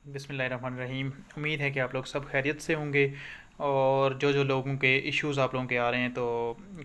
बिस्मिल्लाहिर्रहमानिर्रहीम। उम्मीद है कि आप लोग सब खैरियत से होंगे। और जो लोगों के इश्यूज़ आप लोगों के आ रहे हैं तो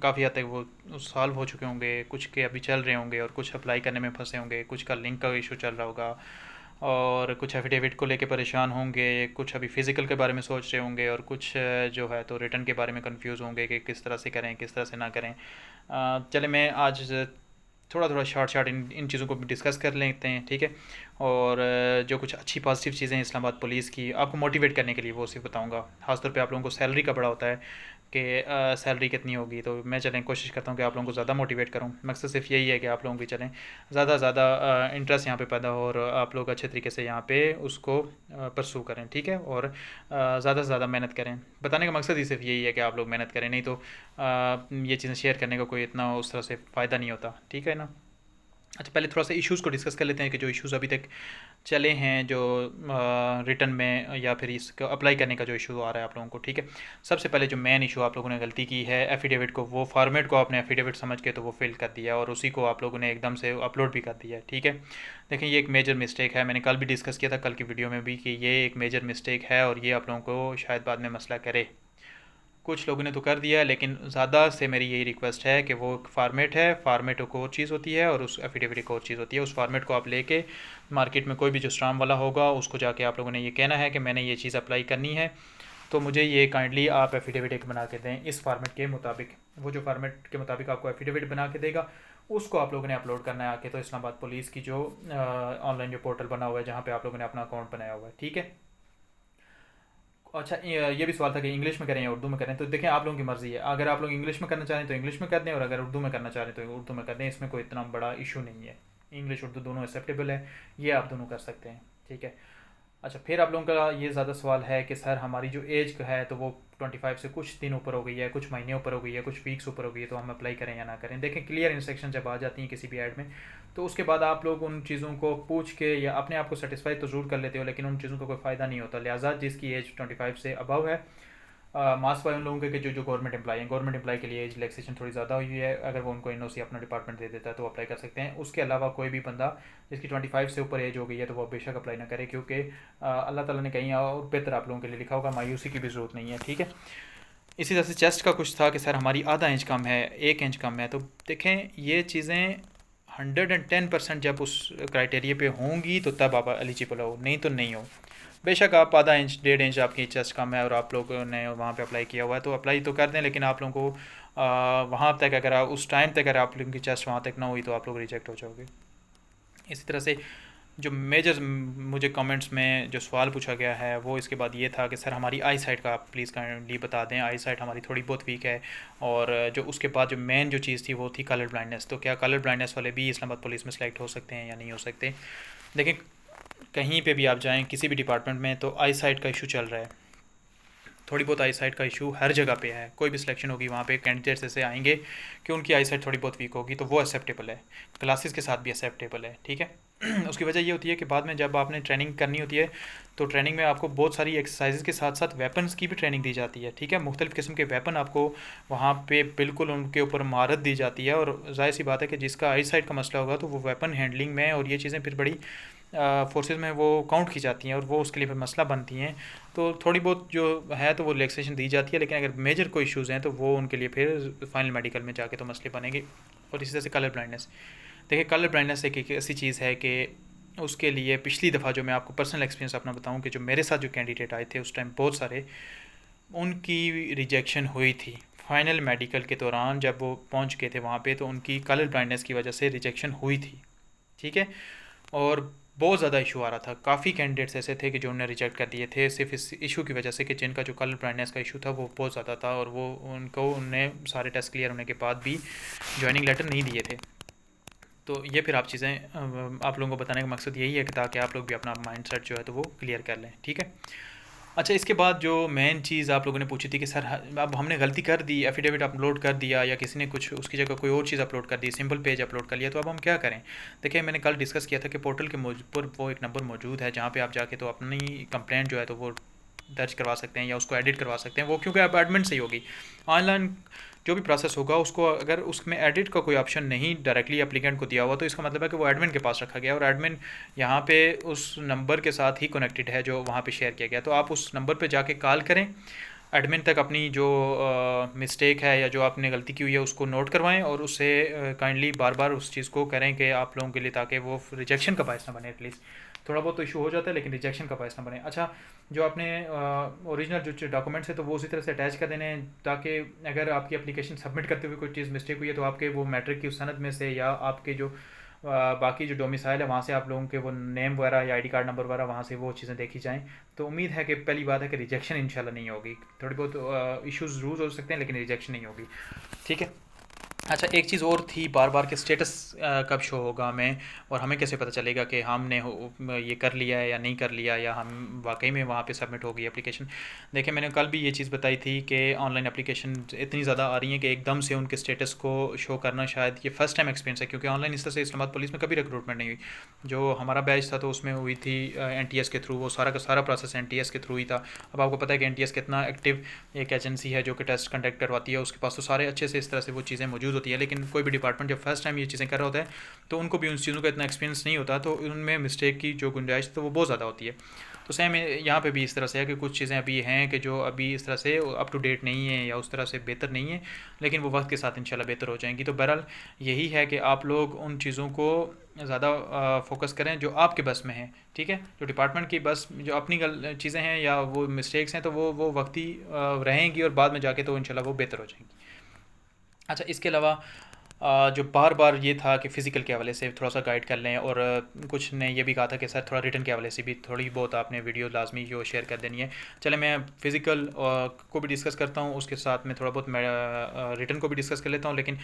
काफ़ी हद तक वो सॉल्व हो चुके होंगे, कुछ के अभी चल रहे होंगे और कुछ अप्लाई करने में फंसे होंगे, कुछ का लिंक का इशू चल रहा होगा और कुछ एफिडेविट को लेके परेशान होंगे, कुछ अभी फ़िज़िकल के बारे में सोच रहे होंगे और कुछ जो है तो रिटर्न के बारे में कंफ्यूज होंगे कि किस तरह से करें किस तरह से ना करें। चले मैं आज थोड़ा थोड़ा शॉर्ट शॉर्ट इन चीज़ों को भी डिस्कस कर लेते हैं, ठीक है। और जो कुछ अच्छी पॉजिटिव चीज़ें हैं इस्लामाबाद पुलिस की, आपको मोटिवेट करने के लिए वो सिर्फ बताऊंगा। खासतौर पे आप लोगों को सैलरी का बड़ा होता है कि सैलरी कितनी होगी, तो मैं चलें कोशिश करता हूँ कि आप लोगों को ज़्यादा मोटिवेट करूँ। मकसद सिर्फ यही है कि आप लोगों की चलें ज़्यादा से ज़्यादा इंटरेस्ट यहाँ पे पैदा हो और आप लोग अच्छे तरीके से यहाँ पे उसको परसू करें, ठीक है। और ज़्यादा से ज़्यादा मेहनत करें। बताने का मकसद ही सिर्फ यही है कि आप लोग मेहनत करें, नहीं तो ये चीज़ें शेयर करने का कोई इतना उस तरह से फ़ायदा नहीं होता, ठीक है ना। अच्छा, पहले थोड़ा सा इश्यूज़ को डिस्कस कर लेते हैं कि जो इश्यूज़ अभी तक चले हैं, जो रिटर्न में या फिर इसको अप्लाई करने का जो इशू आ रहा है आप लोगों को, ठीक है। सबसे पहले जो मेन इशू आप लोगों ने गलती की है, एफिडेविट को, वो फॉर्मेट को आपने एफिडेविट समझ के तो वो फिल कर दिया और उसी को आप लोगों ने एकदम से अपलोड भी कर दिया है, ठीक है। देखें, ये एक मेजर मिस्टेक है। मैंने कल भी डिस्कस किया था, कल की वीडियो में भी, कि ये एक मेजर मिस्टेक है और ये आप लोगों को शायद बाद में मसला करे। कुछ लोगों ने तो कर दिया है, लेकिन ज़्यादा से मेरी यही रिक्वेस्ट है कि वो फार्मेट है, फार्मेट एक और चीज़ होती है और उस एफिडेविट एक और चीज़ होती है। उस फार्मेट को आप लेके मार्केट में कोई भी जो स्टाम्प वाला होगा उसको जाके आप लोगों ने ये कहना है कि मैंने ये चीज़ अप्लाई करनी है, तो मुझे ये काइंडली आप एफिडेविट एक बना के दें इस फार्मेट के मुताबिक। वो जो फार्मेट के मुताबिक आपको एफिडेविट बना के देगा उसको आप लोगों ने अपलोड करना है आके, तो इस्लामाबाद पुलिस की जो ऑनलाइन जो पोर्टल बना हुआ है जहाँ पे आप लोगों ने अपना अकाउंट बनाया हुआ है, ठीक है। अच्छा, ये भी सवाल था कि इंग्लिश में करें या उर्दू में करें, तो देखें आप लोगों की मर्ज़ी है। अगर आप लोग इंग्लिश में करना चाहें तो इंग्लिश में कर दें और अगर उर्दू में करना चाहें तो उर्दू में कर दें। इसमें कोई इतना बड़ा इशू नहीं है। इंग्लिश उर्दू दोनों एक्सेप्टेबल है, ये आप दोनों कर सकते हैं, ठीक है। अच्छा, फिर आप लोगों का ये ज़्यादा सवाल है कि सर हमारी जो एज है तो वो 25 से कुछ दिन ऊपर हो गई है, कुछ महीने ऊपर हो गई है, कुछ वीक्स ऊपर हो गई है, तो हम अप्लाई करें या ना करें। देखें, क्लियर इंस्ट्रक्शन जब आ जाती हैं किसी भी ऐड में तो उसके बाद आप लोग उन चीज़ों को पूछ के या अपने आप को सेटिस्फाई तो ज़रूर कर लेते हो, लेकिन उन चीज़ों का कोई फ़ायदा नहीं होता। लिहाजा जिसकी एज 25 से अबव है, मास वाले उन लोगों के जो जो गवर्नमेंट एम्प्लॉय हैं, गवर्नमेंट एम्प्लॉय के लिए एज रिलैक्सेशन थोड़ी ज़्यादा हुई है। अगर वो उनको एनओसी अपना डिपार्टमेंट दे देता है तो वो अप्लाई कर सकते हैं। उसके अलावा कोई भी बंदा जिसकी 25 से ऊपर एज हो गई है तो वो बेशक अप्लाई ना करे, क्योंकि अल्लाह ताला ने कहीं और बेहतर आप लोगों के लिए लिखा होगा। मायूसी की भी ज़रूरत नहीं है, ठीक है। इसी तरह से चेस्ट का कुछ था कि सर हमारी आधा इंच कम है, 1 इंच कम है, तो देखें ये चीज़ें 110% जब उस क्राइटेरिया पे होंगी तो तब आप एलिजिबल हो, नहीं तो नहीं हो। बेशक आप आधा इंच 1.5 इंच आपकी चेस्ट कम है और आप लोगों ने वहाँ पे अप्लाई किया हुआ है तो अप्लाई तो कर दें, लेकिन आप लोगों को वहाँ तक अगर आप उस टाइम तक अगर आप लोगों की चेस्ट वहाँ तक ना हुई तो आप लोग रिजेक्ट हो जाओगे। इसी तरह से जो मेजर मुझे कमेंट्स में जो सवाल पूछा गया है वो इसके बाद ये था कि सर हमारी आई साइट का आप प्लीज़ काइंडली बता दें, आई साइट हमारी थोड़ी बहुत वीक है। और जो उसके बाद जो मेन जो चीज़ थी वो थी कलर ब्लाइंडनेस, तो क्या कलर ब्लाइंडनेस वाले भी इस्लामाबाद पुलिस में सेलेक्ट हो सकते हैं या नहीं हो सकते। देखिए, कहीं पे भी आप जाएं किसी भी डिपार्टमेंट में तो आई साइट का इशू चल रहा है। थोड़ी बहुत आई साइट का इशू हर जगह पे है। कोई भी सिलेक्शन होगी वहाँ पे कैंडिडेट्स ऐसे आएंगे कि उनकी आई साइट थोड़ी बहुत वीक होगी, तो वो एक्सेप्टेबल है। क्लासेस के साथ भी एक्सेप्टेबल है, ठीक है। उसकी वजह ये होती है कि बाद में जब आपने ट्रेनिंग करनी होती है तो ट्रेनिंग में आपको बहुत सारी एक्सरसाइजेज के साथ साथ वेपन्स की भी ट्रेनिंग दी जाती है, ठीक है। मुख्तलिफ़ किस्म के वेपन आपको वहाँ पे बिल्कुल उनके ऊपर महारत दी जाती है। और जाहिर सी बात है कि जिसका आई साइट का मसला होगा तो वो वेपन हैंडलिंग में और ये चीज़ें फिर बड़ी फोर्सेस में वो काउंट की जाती हैं और वो उसके लिए फिर मसला बनती हैं। तो थोड़ी बहुत जो है तो वो रिलैक्सेशन दी जाती है, लेकिन अगर मेजर कोई इश्यूज़ हैं तो वो उनके लिए फिर फाइनल मेडिकल में जाके तो मसले बनेंगे। और इसी तरह से कलर ब्लाइंडनेस, देखिए कलर ब्लाइंडनेस एक ऐसी चीज़ है कि उसके लिए पिछली दफ़ा जो मैं आपको पर्सनल एक्सपीरियंस अपना बताऊं कि जो मेरे साथ जो कैंडिडेट आए थे उस टाइम बहुत सारे उनकी रिजेक्शन हुई थी। फाइनल मेडिकल के दौरान जब वो पहुंच गए थे वहाँ पे तो उनकी कलर ब्लाइंडनेस की वजह से रिजेक्शन हुई थी, ठीक है। और बहुत ज़्यादा इशू आ रहा था। काफ़ी कैंडिडेट्स ऐसे थे कि जो उन्होंने रिजेक्ट कर दिए थे सिर्फ इस इशू की वजह से कि जिनका जो कलर ब्लाइंडनेस का इशू था वो बहुत ज़्यादा था और वो उनको उनने सारे टेस्ट क्लियर होने के बाद भी ज्वाइनिंग लेटर नहीं दिए थे। तो ये फिर आप चीज़ें आप लोगों को बताने का मकसद यही है कि ताकि आप लोग भी अपना माइंड सेट जो है तो वो क्लियर कर लें, ठीक है। अच्छा, इसके बाद जो मेन चीज़ आप लोगों ने पूछी थी कि सर अब हमने गलती कर दी, एफिडेविट अपलोड कर दिया या किसी ने कुछ उसकी जगह कोई और चीज़ अपलोड कर दी, सिंपल पेज अपलोड कर लिया, तो अब हम क्या करें। देखिए, मैंने कल डिस्कस किया था कि पोर्टल के पर वो एक नंबर मौजूद है जहाँ पे आप जाके तो अपनी कंप्लेंट जो है तो वो दर्ज करवा सकते हैं या उसको एडिट करवा सकते हैं, वो क्योंकि अब एडमिन से ही होगी। ऑनलाइन जो भी प्रोसेस होगा उसको अगर उसमें एडिट का कोई ऑप्शन नहीं डायरेक्टली एप्लीकेंट को दिया हुआ, तो इसका मतलब है कि वो एडमिन के पास रखा गया और एडमिन यहाँ पे उस नंबर के साथ ही कनेक्टेड है जो वहाँ पे शेयर किया गया। तो आप उस नंबर पे जाके कॉल करें, एडमिन तक अपनी जो मिस्टेक है या जो आपने गलती की हुई है उसको नोट करवाएं और उससे काइंडली बार बार उस चीज़ को करें कि आप लोगों के लिए, ताकि वो रिजेक्शन का बायस ना बने। एटलीस्ट थोड़ा बहुत तो इशू हो जाता है लेकिन रिजेक्शन का बायस ना बने। अच्छा, जो आपने ओरिजिनल जो डॉक्यूमेंट्स है तो वो उसी तरह से अटैच कर देने हैं, ताकि अगर आपकी एप्लीकेशन सबमिट करते हुए कोई चीज़ मिस्टेक हुई है तो आपके वो मैट्रिक की उस सनद में से या आपके जो बाकी जो डोमिसाइल है वहाँ से आप लोगों के वो नेम वगैरह या आईडी कार्ड नंबर वगैरह वहाँ से वो चीज़ें देखी जाएँ। तो उम्मीद है कि पहली बात है कि रिजेक्शन इंशाल्लाह नहीं होगी। थोड़ी बहुत इश्यूज रूज हो सकते हैं लेकिन रिजेक्शन नहीं होगी। ठीक है। अच्छा, एक चीज़ और थी, बार बार के स्टेटस कब शो होगा हमें, और हमें कैसे पता चलेगा कि हमने ये कर लिया है या नहीं कर लिया, या हम वाकई में वहाँ पे सबमिट हो गई एप्लीकेशन। देखिए, मैंने कल भी ये चीज़ बताई थी कि ऑनलाइन एप्लीकेशन इतनी ज़्यादा आ रही हैं कि एकदम से उनके स्टेटस को शो करना शायद ये फ़र्स्ट टाइम एक्सपीरियंस है, क्योंकि ऑनलाइन इस तरह से इस्लामाबाद पुलिस में कभी रिक्रूटमेंट नहीं हुई। जो हमारा बैच था तो उसमें हुई थी NTS के थ्रू, वो सारा का सारा प्रोसेस NTS के थ्रू ही था। अब आपको पता है कि NTS कितना एक्टिव एक एजेंसी है जो कि टेस्ट कंडक्ट करवाती है, उसके पास तो सारे अच्छे से इस तरह से वो चीज़ें मौजूद होती है। लेकिन कोई भी डिपार्टमेंट जब फर्स्ट टाइम ये चीज़ें कर रहा होता है तो उनको भी उन चीज़ों का इतना एक्सपीरियंस नहीं होता, तो उनमें मिस्टेक की जो गुंजाइश तो वो बहुत ज़्यादा होती है। तो सेम यहाँ पे भी इस तरह से है कि कुछ चीज़ें अभी हैं कि जो अभी इस तरह से अप टू डेट नहीं है या उस तरह से बेहतर नहीं है, लेकिन वो वक्त के साथ इंशाल्लाह बेहतर हो जाएंगी। तो बहरहाल यही है कि आप लोग उन चीज़ों को ज़्यादा फोकस करें जो आपके बस में है। ठीक है, जो डिपार्टमेंट की बस जो अपनी चीज़ें हैं या वो मिस्टेक्स हैं तो वो वक्ती रहेंगी और बाद में जाके तो इंशाल्लाह वो बेहतर हो जाएंगी। अच्छा, इसके अलावा जो बार बार ये था कि फ़िज़िकल के हवाले से थोड़ा सा गाइड कर लें, और कुछ ने ये भी कहा था कि सर थोड़ा रिटर्न के हवाले से भी थोड़ी बहुत आपने वीडियो लाजमी जो शेयर कर देनी है। चले, मैं फ़िज़िकल को भी डिस्कस करता हूँ, उसके साथ में थोड़ा बहुत मैं रिटर्न को भी डिस्कस कर लेता हूँ। लेकिन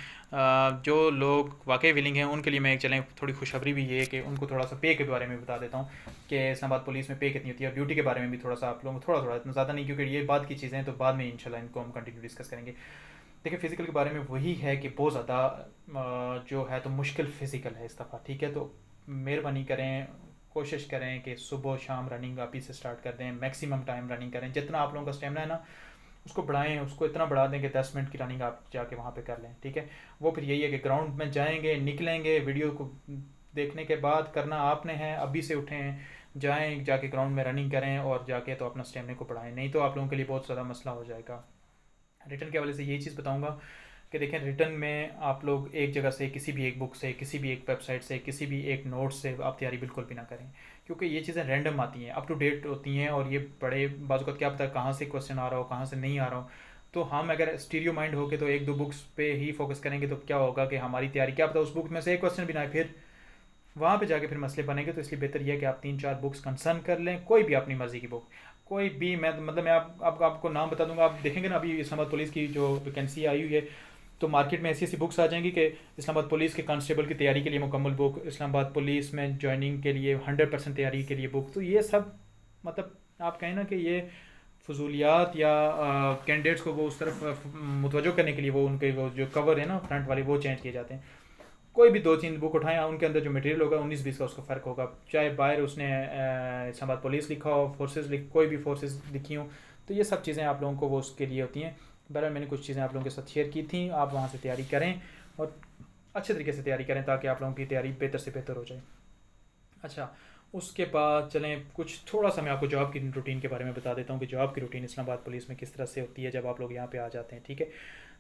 जो लोग वाकई विलिंग हैं उनके लिए मैं एक चलें थोड़ी खुशखबरी भी ये है कि उनको थोड़ा सा पे के बारे में बता देता हूँ कि इस्लामाबाद पुलिस में पे कितनी होती है, और ड्यूटी के बारे में भी थोड़ा सा आप लोगों को थोड़ा थोड़ा, इतना ज़्यादा नहीं, क्योंकि ये बात की चीज़ें हैं तो बाद में इंशाल्लाह इनको हम कंटिन्यू डिस्कस करेंगे। देखिए, फ़िज़िकल के बारे में वही है कि बहुत ज़्यादा जो है तो मुश्किल फ़िज़िकल है इस दफ़ा। ठीक है, तो मेहरबानी करें, कोशिश करें कि सुबह शाम रनिंग आप ही से स्टार्ट कर दें, मैक्सिमम टाइम रनिंग करें। जितना आप लोगों का स्टेमिना है ना उसको बढ़ाएं, उसको इतना बढ़ा दें कि 10 मिनट की रनिंग आप जाके वहाँ पे कर लें। ठीक है, वो फिर यही है कि ग्राउंड में जाएंगे, निकलेंगे, वीडियो को देखने के बाद करना आपने है, अभी से उठें, जाएँ जाके ग्राउंड में रनिंग करें और जाके तो अपना स्टेमिना को बढ़ाएं, नहीं तो आप लोगों के लिए बहुत ज़्यादा मसला हो जाएगा। रिटर्न के हवाले से यही चीज़ बताऊंगा कि देखें, रिटर्न में आप लोग एक जगह से, किसी भी एक बुक से, किसी भी एक वेबसाइट से, किसी भी एक नोट से आप तैयारी बिल्कुल भी ना करें, क्योंकि ये चीज़ें रैंडम आती हैं, अप टू डेट होती हैं, और ये बड़े बाज़ क्या पता कहाँ से क्वेश्चन आ रहा हो, कहाँ से नहीं आ रहा हो। तो हम अगर स्टीरियो माइंड होके तो एक दो बुक्स पे ही फोकस करेंगे तो क्या होगा कि हमारी तैयारी, क्या पता उस बुक में से एक क्वेश्चन भी ना आए, फिर वहाँ पे जाके फिर मसले बनेंगे। तो इसलिए बेहतर यह है कि आप 3-4 बुक्स कंसर्न कर लें, कोई भी अपनी मर्ज़ी की बुक, कोई भी। मैं मतलब मैं आपको नाम बता दूंगा, आप देखेंगे ना अभी इस्लामाबाद पुलिस की जो वैकेंसी आई हुई है तो मार्केट में ऐसी ऐसी बुक्स आ जाएंगी कि इस्लामाबाद पुलिस के कांस्टेबल की तैयारी के लिए मुकम्मल बुक, इस्लामाबाद पुलिस में ज्वाइनिंग के लिए 100% तैयारी के लिए बुक। तो ये सब मतलब आप कहें ना कि ये फजूलियात या कैंडिडेट्स को वो उस तरफ मुतवज्जो करने के लिए वो उनके वो जो कवर है ना फ्रंट वाले वो चेंज किए जाते हैं। कोई भी 2-3 बुक उठाएं, उनके अंदर जो मटेरियल होगा 19-20 का उसका फ़र्क होगा, चाहे बाहर उसने इस्लामाबाद पुलिस लिखा हो, फोर्सेस कोई भी फोर्सेस लिखी हो। तो ये सब चीज़ें आप लोगों को वो उसके लिए होती हैं। बहरहाल मैंने कुछ चीज़ें आप लोगों के साथ शेयर की थी, आप वहाँ से तैयारी करें और अच्छे तरीके से तैयारी करें ताकि आप लोगों की तैयारी बेहतर से बेहतर हो जाए। अच्छा, उसके बाद चलें कुछ थोड़ा सा मैं आपको जॉब की रूटीन के बारे में बता देता हूँ कि जॉब की रूटीन इस्लामाबाद पुलिस में किस तरह से होती है जब आप लोग यहाँ पे आ जाते हैं। ठीक है,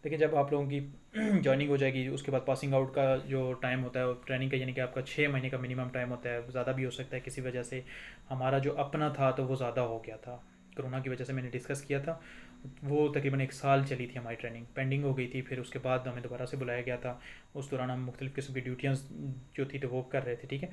देखिए, जब आप लोगों की जॉइनिंग हो जाएगी उसके बाद पासिंग आउट का जो टाइम होता है ट्रेनिंग का, यानी कि आपका 6 महीने का मिनिमम टाइम होता है, ज़्यादा भी हो सकता है किसी वजह से। हमारा जो अपना था तो वो ज़्यादा हो गया था, कोरोना की वजह से मैंने डिस्कस किया था, वो तकरीबन 1 साल चली थी हमारी ट्रेनिंग, पेंडिंग हो गई थी, फिर उसके बाद हमें दोबारा से बुलाया गया था। उस दौरान हम मुख्तलिफ़ किस्म की ड्यूटियाँ जो थी तो वो कर रहे थे। ठीक है,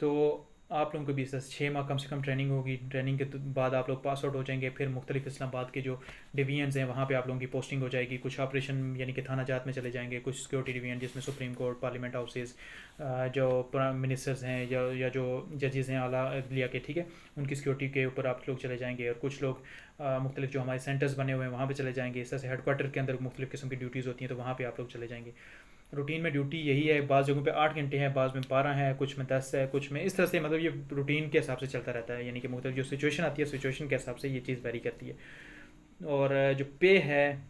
तो आप लोगों को भी 6 माह कम से कम ट्रेनिंग होगी, ट्रेनिंग के बाद आप लोग पास आउट हो जाएंगे, फिर मुख्तलिफ इस्लामाबाद के जो डिवीजन्स हैं वहाँ पे आप लोगों की पोस्टिंग हो जाएगी। कुछ ऑपरेशन यानी कि थाना जात में चले जाएंगे, कुछ सिक्योरिटी डिवीजन जिसमें सुप्रीम कोर्ट, पार्लियामेंट हाउसेस, जो प्राइम मिनिस्टर्स हैं या जो जजेस हैं आला अदलिया के, ठीक है, उनकी सिक्योरिटी के ऊपर आप लोग चले जाएंगे। और कुछ लोग मुख्तलिफ जो हमारे सेंटर्स बने हुए हैं वहाँ पर चले जाएंगे। इस तरह से हेड क्वार्टर के अंदर मुख्तलिफ किस्म की ड्यूटीज़ होती हैं तो वहाँ पर आप लोग चले जाएंगे। रूटीन में ड्यूटी यही है, बाज़ जगहों पे 8 घंटे हैं, बाज़ में 12 है, कुछ में 10 है, कुछ में इस तरह से, मतलब ये रूटीन के हिसाब से चलता रहता है, यानी कि मुख्तलिफ जो सिचुएशन आती है सिचुएशन के हिसाब से ये चीज़ वेरी करती है। और जो पे है,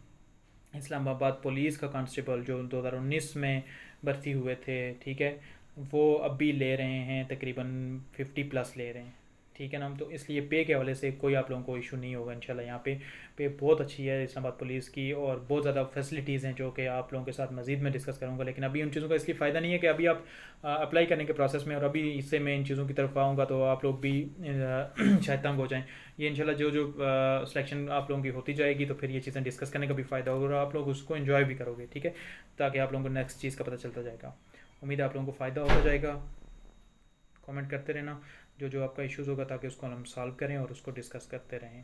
इस्लामाबाद पुलिस का कांस्टेबल जो 2019 में भर्ती हुए थे, ठीक है, वो अब भी ले रहे हैं तकरीबन 50+ ले रहे हैं, ठीक है ना। तो इसलिए पे के हवाले से कोई आप लोगों को इशू नहीं होगा इंशाल्लाह। यहाँ पे बहुत अच्छी है इस्लामाबाद पुलिस की, और बहुत ज़्यादा फैसिलिटीज़ हैं जो कि आप लोगों के साथ मज़ीद में डिस्कस करूँगा, लेकिन अभी उन चीज़ों का इसलिए फ़ायदा नहीं है कि अभी आप अप्लाई करने के प्रोसेस में, और अभी इससे मैं इन चीज़ों की तरफ आऊँगा तो आप लोग भी शायद तंग हो जाएँ। ये इंशाल्लाह जो जो सिलेक्शन आप लोगों की होती जाएगी तो फिर ये चीज़ें डिस्कस करने का भी फ़ायदा होगा, और आप लोग उसको इन्जॉय भी करोगे, ठीक है, ताकि आप लोगों को नेक्स्ट चीज़ का पता चलता जाएगा। उम्मीद है आप लोगों को फ़ायदा होता जाएगा। कमेंट करते रहना जो जो आपका इश्यूज़ होगा, ताकि उसको हम सॉल्व करें और उसको डिस्कस करते रहें।